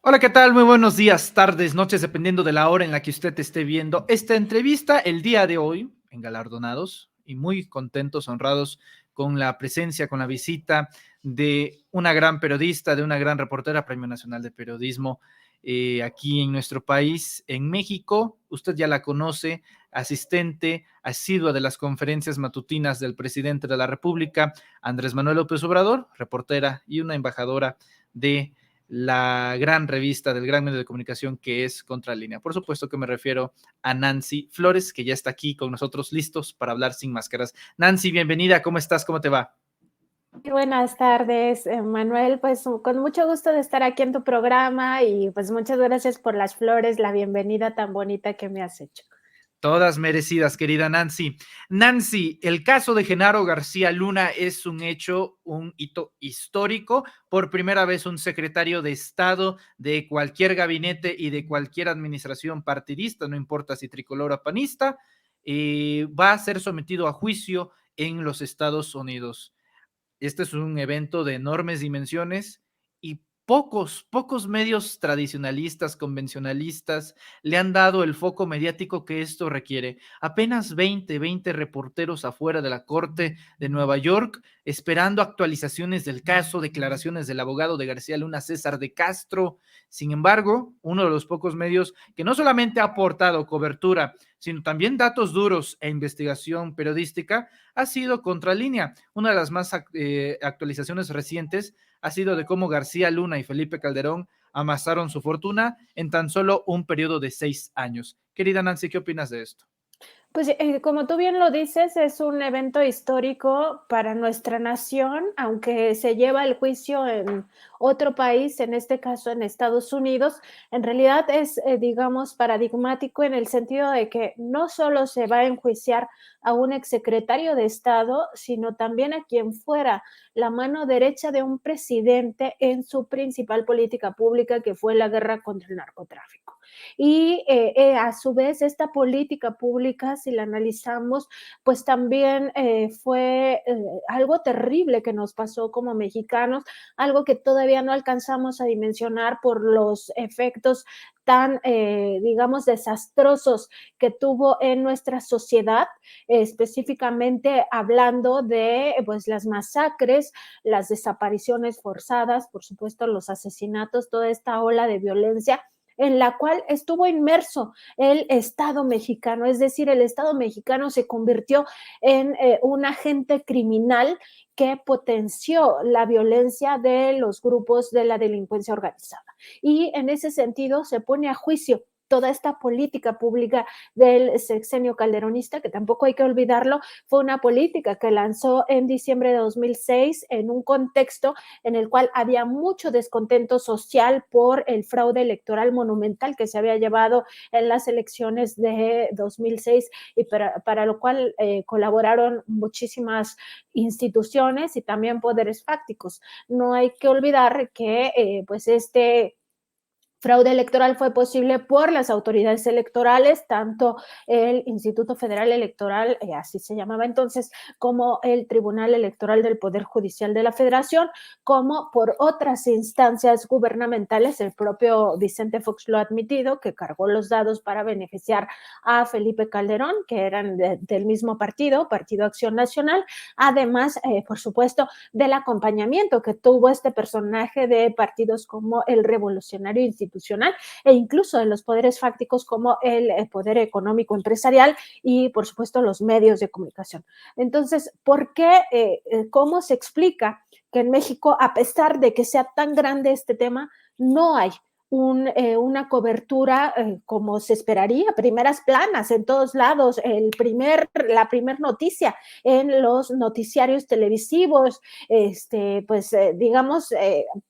Hola, ¿qué tal? Muy buenos días, tardes, noches, dependiendo de la hora en la que usted esté viendo esta entrevista el día de hoy en Galardonados y muy contentos, honrados con la presencia, con la visita de una gran periodista, de una gran reportera, Premio Nacional de Periodismo aquí en nuestro país, en México. Usted ya la conoce, asistente asidua de las conferencias matutinas del presidente de la República, Andrés Manuel López Obrador, reportera y una embajadora de la gran revista del gran medio de comunicación que es Contralínea. Por supuesto que me refiero a Nancy Flores, que ya está aquí con nosotros listos para hablar sin máscaras. Nancy, bienvenida, ¿cómo estás? ¿Cómo te va? Buenas tardes, Manuel. Pues con mucho gusto de estar aquí en tu programa y pues muchas gracias por las flores, la bienvenida tan bonita que me has hecho. Todas merecidas, querida Nancy. Nancy, el caso de Genaro García Luna es un hecho, un hito histórico. Por primera vez, un secretario de Estado de cualquier gabinete y de cualquier administración partidista, no importa si tricolor o panista, va a ser sometido a juicio en los Estados Unidos. Este es un evento de enormes dimensiones y pocos medios tradicionalistas, convencionalistas, le han dado el foco mediático que esto requiere. Apenas 20 reporteros afuera de la Corte de Nueva York, esperando actualizaciones del caso, declaraciones del abogado de García Luna, César de Castro. Sin embargo, uno de los pocos medios que no solamente ha aportado cobertura, sino también datos duros e investigación periodística, ha sido Contralínea. Una de las más actualizaciones recientes ha sido de cómo García Luna y Felipe Calderón amasaron su fortuna en tan solo un periodo de 6 años. Querida Nancy, ¿qué opinas de esto? Pues como tú bien lo dices, es un evento histórico para nuestra nación, aunque se lleva el juicio en otro país, en este caso en Estados Unidos. En realidad es, digamos, paradigmático en el sentido de que no solo se va a enjuiciar a un exsecretario de Estado, sino también a quien fuera la mano derecha de un presidente en su principal política pública, que fue la guerra contra el narcotráfico. Y a su vez, esta política pública, si la analizamos, pues también fue algo terrible que nos pasó como mexicanos, algo que todavía no alcanzamos a dimensionar por los efectos tan, digamos, desastrosos que tuvo en nuestra sociedad, específicamente hablando de pues, las masacres, las desapariciones forzadas, por supuesto, los asesinatos, toda esta ola de violencia en la cual estuvo inmerso el Estado mexicano, es decir, el Estado mexicano se convirtió en un agente criminal que potenció la violencia de los grupos de la delincuencia organizada. Y en ese sentido se pone a juicio toda esta política pública del sexenio calderonista, que tampoco hay que olvidarlo, fue una política que lanzó en diciembre de 2006 en un contexto en el cual había mucho descontento social por el fraude electoral monumental que se había llevado en las elecciones de 2006 y para lo cual colaboraron muchísimas instituciones y también poderes fácticos. No hay que olvidar que pues este fraude electoral fue posible por las autoridades electorales, tanto el Instituto Federal Electoral, así se llamaba entonces, como el Tribunal Electoral del Poder Judicial de la Federación, como por otras instancias gubernamentales. El propio Vicente Fox lo ha admitido, que cargó los dados para beneficiar a Felipe Calderón, que eran del mismo partido, Partido Acción Nacional, además, por supuesto, del acompañamiento que tuvo este personaje de partidos como el Revolucionario Institucional e incluso de los poderes fácticos como el poder económico empresarial y, por supuesto, los medios de comunicación. Entonces, ¿por qué? ¿Cómo se explica que en México, a pesar de que sea tan grande este tema, no hay una cobertura como se esperaría, primeras planas en todos lados, la primer noticia en los noticiarios televisivos, pues digamos,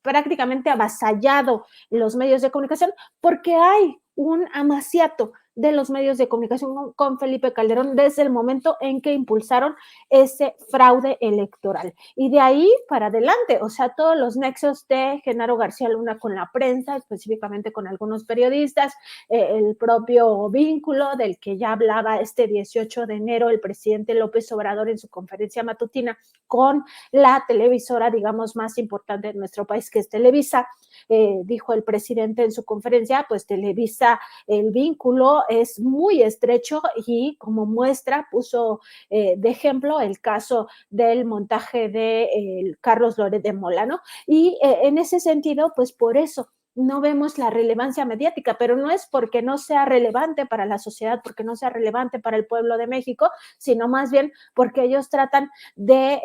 prácticamente avasallado los medios de comunicación, porque hay un amaciato de los medios de comunicación con Felipe Calderón desde el momento en que impulsaron ese fraude electoral. Y de ahí para adelante, o sea, todos los nexos de Genaro García Luna con la prensa, específicamente con algunos periodistas, el propio vínculo del que ya hablaba este 18 de enero el presidente López Obrador en su conferencia matutina con la televisora, digamos, más importante de nuestro país, que es Televisa, dijo el presidente en su conferencia, pues Televisa, el vínculo es muy estrecho y como muestra puso de ejemplo el caso del montaje de Carlos Loret de Mola, ¿no? Y en ese sentido, pues por eso no vemos la relevancia mediática, pero no es porque no sea relevante para la sociedad, porque no sea relevante para el pueblo de México, sino más bien porque ellos tratan de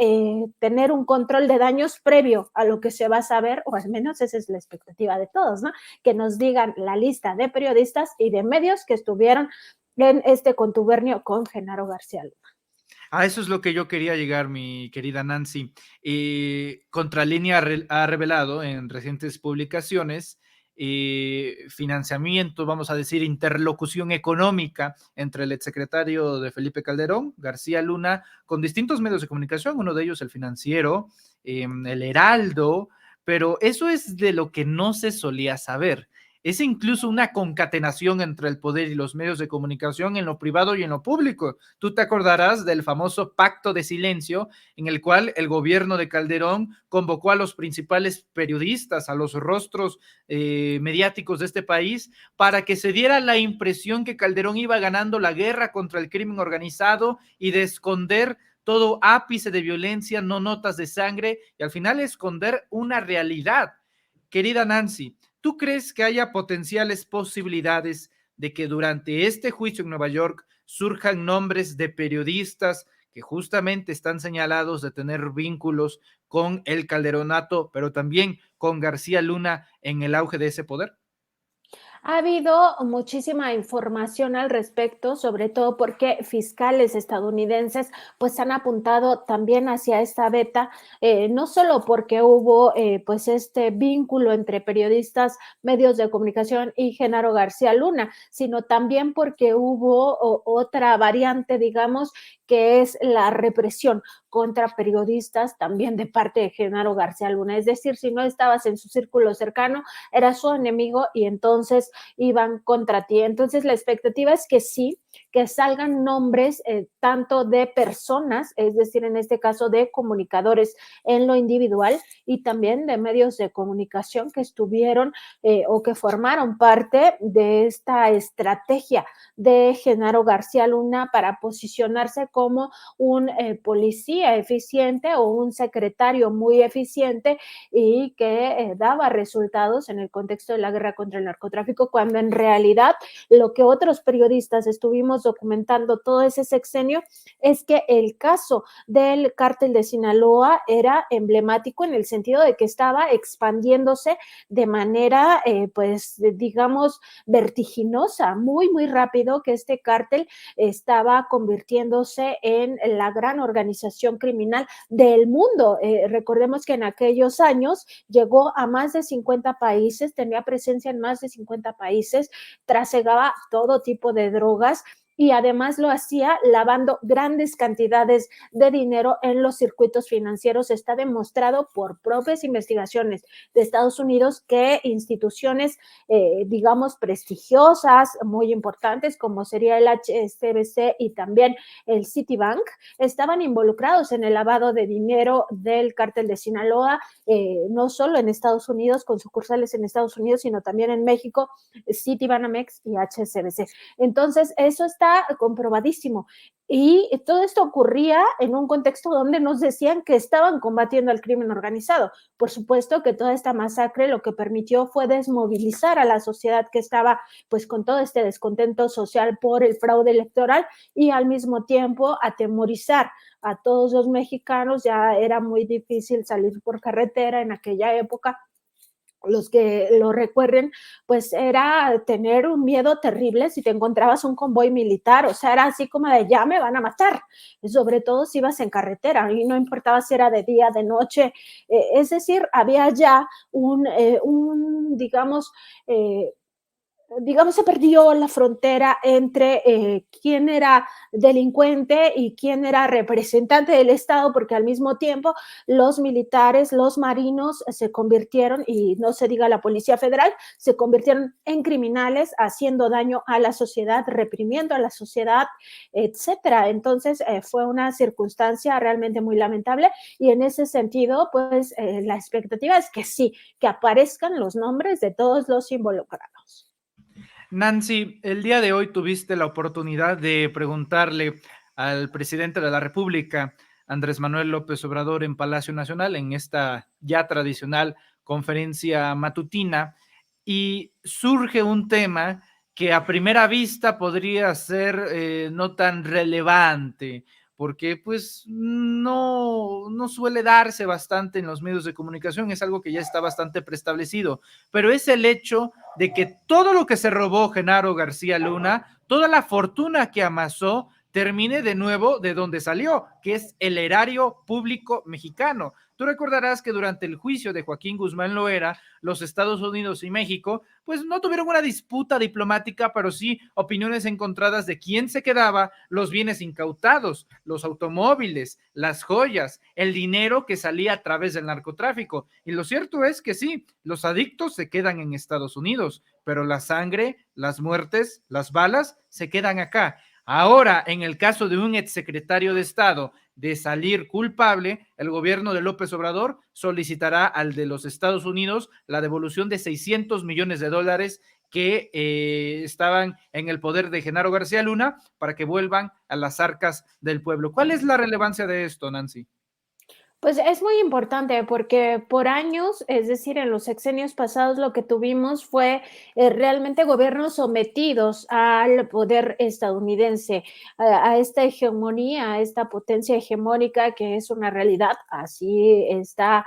tener un control de daños previo a lo que se va a saber, o al menos esa es la expectativa de todos, ¿no? Que nos digan la lista de periodistas y de medios que estuvieron en este contubernio con Genaro García Luna. A eso es lo que yo quería llegar, mi querida Nancy. Contralínea ha revelado en recientes publicaciones financiamiento, vamos a decir, interlocución económica entre el exsecretario de Felipe Calderón, García Luna, con distintos medios de comunicación, uno de ellos el Financiero, el Heraldo, pero eso es de lo que no se solía saber. Es incluso una concatenación entre el poder y los medios de comunicación en lo privado y en lo público. Tú te acordarás del famoso pacto de silencio en el cual el gobierno de Calderón convocó a los principales periodistas, a los rostros mediáticos de este país, para que se diera la impresión que Calderón iba ganando la guerra contra el crimen organizado y de esconder todo ápice de violencia, no notas de sangre y al final esconder una realidad. Querida Nancy, ¿tú crees que haya potenciales posibilidades de que durante este juicio en Nueva York surjan nombres de periodistas que justamente están señalados de tener vínculos con el Calderonato, pero también con García Luna en el auge de ese poder? Ha habido muchísima información al respecto, sobre todo porque fiscales estadounidenses pues han apuntado también hacia esta beta, no solo porque hubo pues este vínculo entre periodistas, medios de comunicación y Genaro García Luna, sino también porque hubo otra variante, digamos, que es la represión contra periodistas también de parte de Genaro García Luna. Es decir, si no estabas en su círculo cercano, era su enemigo y entonces iban contra ti. Entonces la expectativa es que sí, que salgan nombres tanto de personas, es decir, en este caso de comunicadores en lo individual y también de medios de comunicación que estuvieron o que formaron parte de esta estrategia de Genaro García Luna para posicionarse como un policía eficiente o un secretario muy eficiente y que daba resultados en el contexto de la guerra contra el narcotráfico, cuando en realidad lo que otros periodistas estuvimos documentando todo ese sexenio es que el caso del cártel de Sinaloa era emblemático en el sentido de que estaba expandiéndose de manera, pues, digamos, vertiginosa, muy, muy rápido, que este cártel estaba convirtiéndose en la gran organización criminal del mundo. Recordemos que en aquellos años llegó a más de 50 países, tenía presencia en más de 50 países, trasegaba todo tipo de drogas y además lo hacía lavando grandes cantidades de dinero en los circuitos financieros. Está demostrado por propias investigaciones de Estados Unidos que instituciones, digamos, prestigiosas, muy importantes, como sería el HSBC y también el Citibank, estaban involucrados en el lavado de dinero del cártel de Sinaloa, no solo en Estados Unidos, con sucursales en Estados Unidos, sino también en México, Citibanamex y HSBC. Entonces, eso está comprobadísimo. Y todo esto ocurría en un contexto donde nos decían que estaban combatiendo al crimen organizado. Por supuesto que toda esta masacre lo que permitió fue desmovilizar a la sociedad que estaba pues con todo este descontento social por el fraude electoral y al mismo tiempo atemorizar a todos los mexicanos. Ya era muy difícil salir por carretera en aquella época. Los que lo recuerden, pues era tener un miedo terrible si te encontrabas un convoy militar, o sea, era así como de ya me van a matar, sobre todo si ibas en carretera y no importaba si era de día, de noche, es decir, había ya un digamos, digamos, se perdió la frontera entre quién era delincuente y quién era representante del Estado, porque al mismo tiempo los militares, los marinos se convirtieron, y no se diga la Policía Federal, se convirtieron en criminales, haciendo daño a la sociedad, reprimiendo a la sociedad, etcétera. Entonces, fue una circunstancia realmente muy lamentable y en ese sentido, pues la expectativa es que sí, que aparezcan los nombres de todos los involucrados. Nancy, el día de hoy tuviste la oportunidad de preguntarle al presidente de la República, Andrés Manuel López Obrador, en Palacio Nacional, en esta ya tradicional conferencia matutina, y surge un tema que a primera vista podría ser no tan relevante, porque pues no suele darse bastante en los medios de comunicación, es algo que ya está bastante preestablecido, pero es el hecho de que todo lo que se robó Genaro García Luna, toda la fortuna que amasó, termine de nuevo de donde salió, que es el erario público mexicano. Tú recordarás que durante el juicio de Joaquín Guzmán Loera, los Estados Unidos y México, pues no tuvieron una disputa diplomática, pero sí opiniones encontradas de quién se quedaba los bienes incautados, los automóviles, las joyas, el dinero que salía a través del narcotráfico. Y lo cierto es que sí, los adictos se quedan en Estados Unidos, pero la sangre, las muertes, las balas se quedan acá. Ahora, en el caso de un exsecretario de Estado de salir culpable, el gobierno de López Obrador solicitará al de los Estados Unidos la devolución de $600 millones que estaban en el poder de Genaro García Luna para que vuelvan a las arcas del pueblo. ¿Cuál es la relevancia de esto, Nancy? Pues es muy importante porque por años, es decir, en los sexenios pasados lo que tuvimos fue realmente gobiernos sometidos al poder estadounidense, a esta hegemonía, a esta potencia hegemónica que es una realidad. Así está,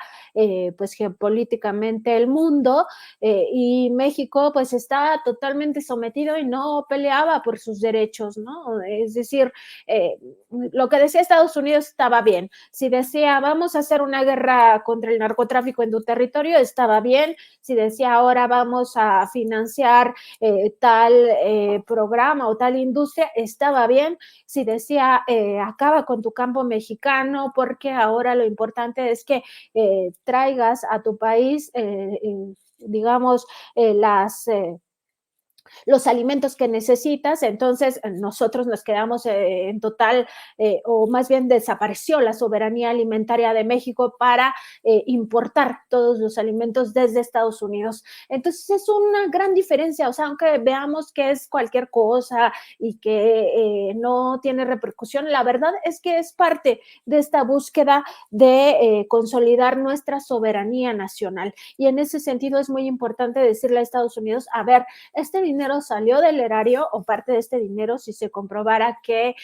pues geopolíticamente el mundo, y México pues está totalmente sometido y no peleaba por sus derechos, ¿no? Es decir, eh, lo que decía Estados Unidos estaba bien. Si decía, vamos a hacer una guerra contra el narcotráfico en tu territorio, estaba bien. Si decía, ahora vamos a financiar tal programa o tal industria, estaba bien. Si decía, acaba con tu campo mexicano, porque ahora lo importante es que traigas a tu país, digamos, las los alimentos que necesitas, entonces nosotros nos quedamos en total, o más bien desapareció la soberanía alimentaria de México para importar todos los alimentos desde Estados Unidos. Entonces es una gran diferencia, o sea, aunque veamos que es cualquier cosa y que no tiene repercusión, la verdad es que es parte de esta búsqueda de consolidar nuestra soberanía nacional. Y en ese sentido es muy importante decirle a Estados Unidos, a ver, este dinero salió del erario o parte de este dinero, si se comprobara que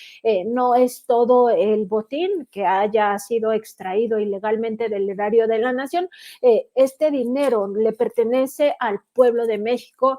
no es todo el botín que haya sido extraído ilegalmente del erario de la nación, este dinero le pertenece al pueblo de México,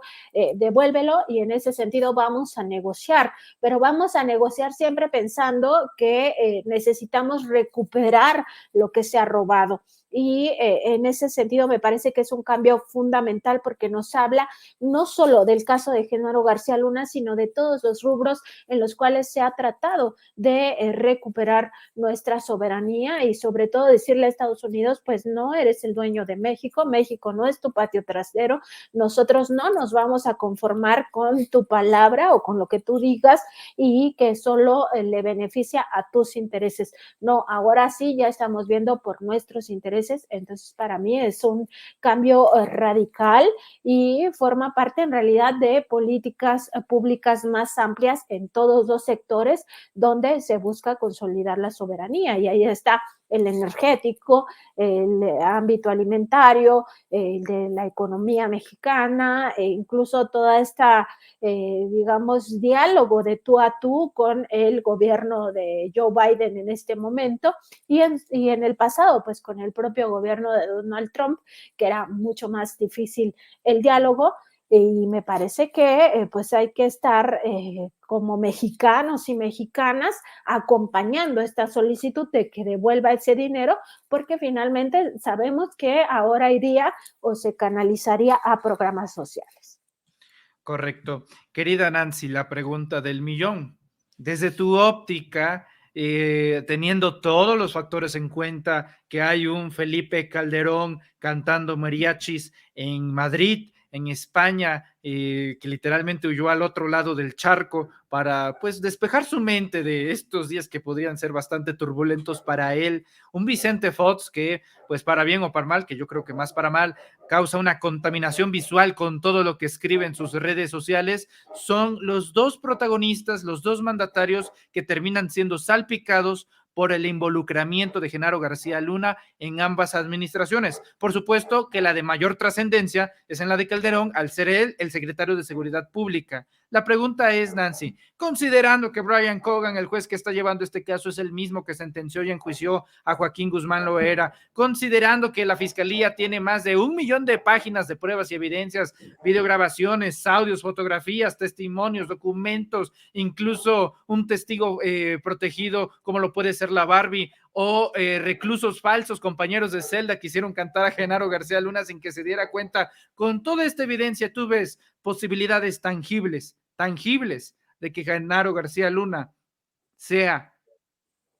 devuélvelo y en ese sentido vamos a negociar, pero vamos a negociar siempre pensando que necesitamos recuperar lo que se ha robado. Y en ese sentido me parece que es un cambio fundamental porque nos habla no solo del caso de Genaro García Luna, sino de todos los rubros en los cuales se ha tratado de recuperar nuestra soberanía y sobre todo decirle a Estados Unidos, pues no eres el dueño de México, México no es tu patio trasero, nosotros no nos vamos a conformar con tu palabra o con lo que tú digas y que solo le beneficia a tus intereses. No, ahora sí ya estamos viendo por nuestros intereses, entonces para mí es un cambio radical y forma parte en realidad de políticas públicas más amplias en todos los sectores donde se busca consolidar la soberanía. Y ahí está el energético, el ámbito alimentario, el de la economía mexicana, e incluso toda esta, digamos, diálogo de tú a tú con el gobierno de Joe Biden en este momento y en el pasado, pues con el propio gobierno de Donald Trump, que era mucho más difícil el diálogo y me parece que pues hay que estar como mexicanos y mexicanas acompañando esta solicitud de que devuelva ese dinero porque finalmente sabemos que ahora iría o se canalizaría a programas sociales. Correcto. Querida Nancy, la pregunta del millón. Desde tu óptica, teniendo todos los factores en cuenta, que hay un Felipe Calderón cantando mariachis en Madrid, en España, que literalmente huyó al otro lado del charco para pues despejar su mente de estos días que podrían ser bastante turbulentos para él. Un Vicente Fox que pues para bien o para mal, que yo creo que más para mal, causa una contaminación visual con todo lo que escribe en sus redes sociales, son los dos protagonistas, los dos mandatarios que terminan siendo salpicados por el involucramiento de Genaro García Luna en ambas administraciones. Por supuesto que la de mayor trascendencia es en la de Calderón, al ser él el secretario de Seguridad Pública. La pregunta es, Nancy, considerando que Brian Cogan, el juez que está llevando este caso, es el mismo que sentenció y enjuició a Joaquín Guzmán Loera, considerando que la Fiscalía tiene más de 1 millón de páginas de pruebas y evidencias, videograbaciones, audios, fotografías, testimonios, documentos, incluso un testigo protegido como lo puede ser la Barbie, o reclusos falsos, compañeros de celda que hicieron cantar a Genaro García Luna sin que se diera cuenta. Con toda esta evidencia, tú ves posibilidades tangibles de que Genaro García Luna sea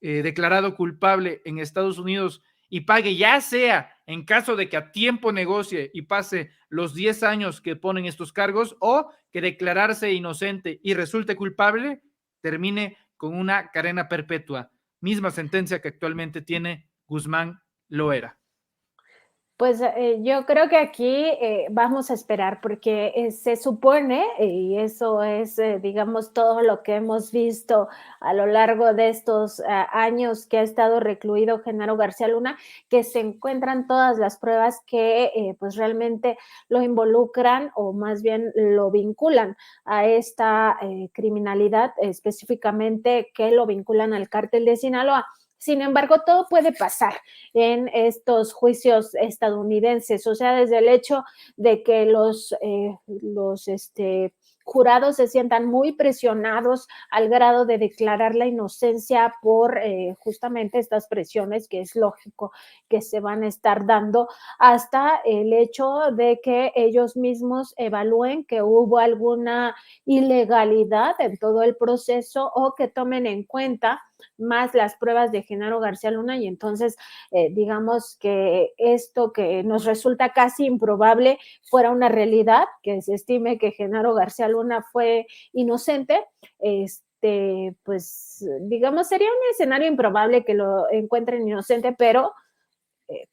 declarado culpable en Estados Unidos y pague, ya sea en caso de que a tiempo negocie y pase los 10 años que ponen estos cargos, o que declararse inocente y resulte culpable, termine con una cadena perpetua, misma sentencia que actualmente tiene Guzmán Loera. Pues yo creo que aquí vamos a esperar porque se supone, y eso es, digamos, todo lo que hemos visto a lo largo de estos años que ha estado recluido Genaro García Luna, que se encuentran todas las pruebas que pues realmente lo involucran o más bien lo vinculan a esta criminalidad, específicamente que lo vinculan al cártel de Sinaloa. Sin embargo, todo puede pasar en estos juicios estadounidenses, o sea, desde el hecho de que los jurados se sientan muy presionados al grado de declarar la inocencia por justamente estas presiones que es lógico que se van a estar dando, hasta el hecho de que ellos mismos evalúen que hubo alguna ilegalidad en todo el proceso o que tomen en cuenta más las pruebas de Genaro García Luna y entonces digamos que esto que nos resulta casi improbable fuera una realidad, que se estime que Genaro García Luna fue inocente, pues digamos sería un escenario improbable que lo encuentren inocente, pero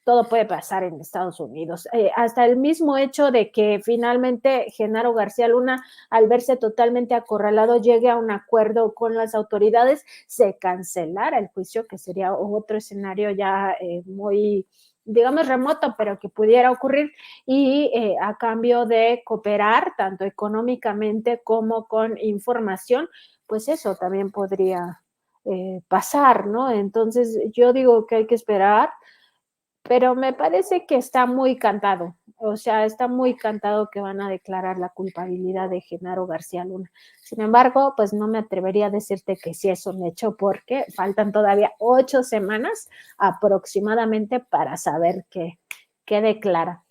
todo puede pasar en Estados Unidos. Hasta el mismo hecho de que finalmente Genaro García Luna, al verse totalmente acorralado, llegue a un acuerdo con las autoridades, se cancelara el juicio, que sería otro escenario ya muy, digamos, remoto, pero que pudiera ocurrir, y a cambio de cooperar tanto económicamente como con información, pues eso también podría pasar, ¿no? Entonces yo digo que hay que esperar, pero me parece que está muy cantado, o sea, está muy cantado que van a declarar la culpabilidad de Genaro García Luna. Sin embargo, pues no me atrevería a decirte que sí es un hecho porque faltan todavía 8 semanas aproximadamente para saber qué declara.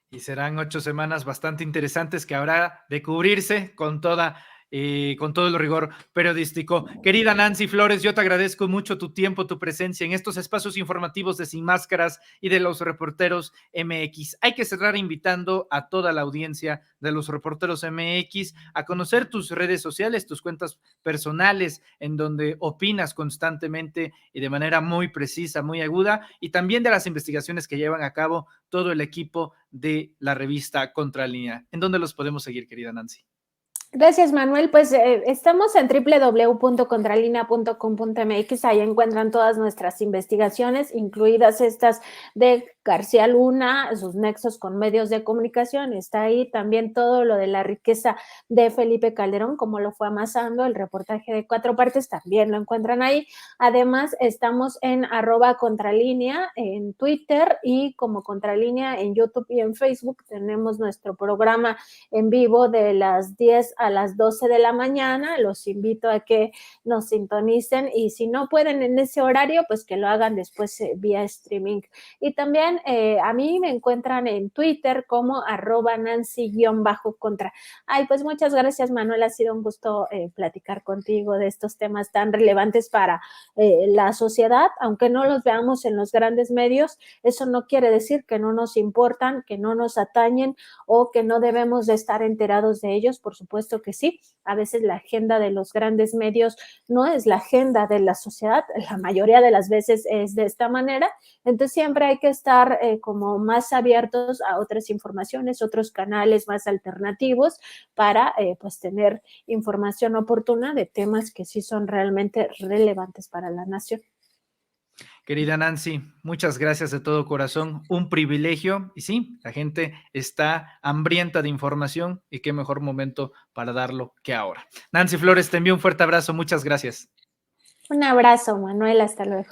Y serán 8 semanas bastante interesantes que habrá de cubrirse con todo el rigor periodístico. Querida Nancy Flores, yo te agradezco mucho tu tiempo, tu presencia en estos espacios informativos de Sin Máscaras y de los Reporteros MX. Hay que cerrar invitando a toda la audiencia de los Reporteros MX a conocer tus redes sociales, tus cuentas personales, en donde opinas constantemente y de manera muy precisa, muy aguda, y también de las investigaciones que llevan a cabo todo el equipo de la revista Contralínea. ¿En dónde los podemos seguir, querida Nancy? Gracias, Manuel. Pues estamos en www.contralinea.com.mx. Ahí encuentran todas nuestras investigaciones, incluidas estas de García Luna, sus nexos con medios de comunicación. Está ahí también todo lo de la riqueza de Felipe Calderón, cómo lo fue amasando, el reportaje de 4 partes, también lo encuentran ahí. Además, estamos en @contralínea en Twitter y como Contralínea en YouTube y en Facebook. Tenemos nuestro programa en vivo de las 10 a las 12 de la mañana. Los invito a que nos sintonicen y si no pueden en ese horario, pues que lo hagan después vía streaming. Y también también a mí me encuentran en Twitter como @Nancy_contra. Ay, pues muchas gracias, Manuel. Ha sido un gusto platicar contigo de estos temas tan relevantes para la sociedad, aunque no los veamos en los grandes medios. Eso no quiere decir que no nos importan, que no nos atañen o que no debemos de estar enterados de ellos. Por supuesto que sí. A veces la agenda de los grandes medios no es la agenda de la sociedad. La mayoría de las veces es de esta manera. Entonces siempre hay que estar como más abiertos a otras informaciones, otros canales más alternativos para pues tener información oportuna de temas que sí son realmente relevantes para la nación. Querida Nancy, muchas gracias de todo corazón, un privilegio y sí, la gente está hambrienta de información y qué mejor momento para darlo que ahora. Nancy Flores, te envío un fuerte abrazo, muchas gracias. Un abrazo, Manuel, hasta luego.